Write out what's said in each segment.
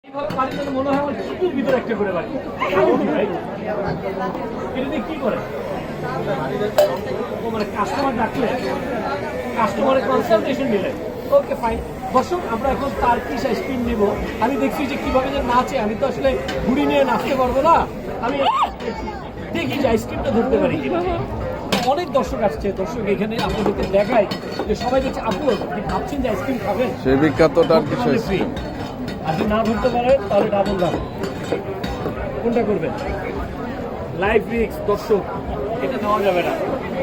মনে হয় আমার কিছুর ভিতরে একটা করে বাড়ি এটা দিয়ে কি করে মানে কাস্টমার ডাকলে কাস্টমারের কনসালটেশন নিলেন ওকে ফাইন দর্শক আমরা এখন টার্কিশ আইসক্রিম নিব আমি দেখছি যে কিভাবে যে নাচে আমি তো আসলে ঘুড়ি নিয়ে নাচতে পারবো না আমি দেখি যে আইসক্রিমটা ধরতে পারি কিনা অনেক দর্শক আসছে দর্শক এখানে আপনাদেরকে দেখাই যে সবাই দেখছে আপনি ভাবছেন যে আইসক্রিম খাবেন সেই বিখ্যাত টার্কিশ আইসক্রিম আপনি না ধরতে পারেন তাহলে ডাবল দাম কোনটা করবেন লাইভ রিক্স দর্শক এটা নেওয়া যাবে না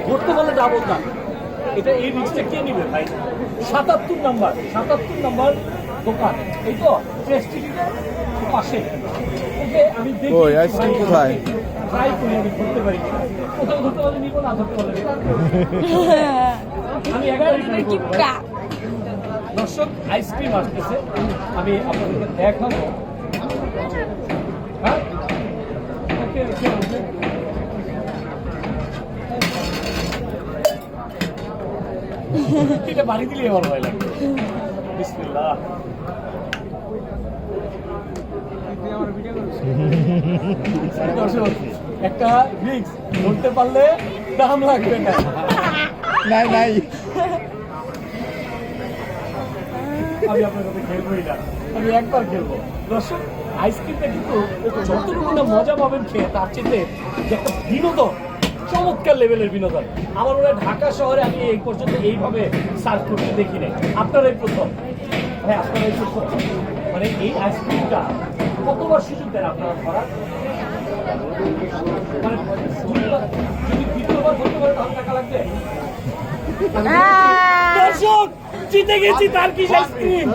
ধরতে পারলে ডাবল দাম এটা এই রিক্সটা কে নিবে ভাই ৭৭ নাম্বার দোকান এই তো প্রেস্টিজের পাশে ওকে আমি দেখি ওই আইসক্রিম কোথায় ট্রাই করি আমি ধরতে পারি কিনা কোথাও ধরতে পারলে নিব না ধরতে পারলে আমি একবারই ট্রাই করবো দর্শক আইসক্রিম আসতেছে আমি আপনাদেরকে দেখাবো হ্যাঁ ওকে ওকে ওকে এটা বাড়ি দিলে আমার ভয় লাগে বিসমিল্লাহ দর্শক একটা রিক্স ধরতে পারলে দাম লাগবে না নাই নাই আমি আপনার সাথে খেলবোই না আমি একবার খেলবো দর্শক আইসক্রিমটা কিন্তু যতটুকু না মজা পাবেন খেয়ে তার চেয়ে যে একটা বিনোদন চমৎকার লেভেলের বিনোদন আমার মনে হয় ঢাকা শহরে আমি এই পর্যন্ত এইভাবে সার্ভ করতে দেখি নাই আপনারাই প্রথম হ্যাঁ আপনারাই প্রথম মানে এই আইসক্রিমটা কতবার সুযোগ দেন আপনারা ধরার মানে যদি দ্বিতীয়বার ধরতে পারে তাহলে টাকা লাগবে দর্শক জিতে গেছি টার্কিশ আইসক্রিম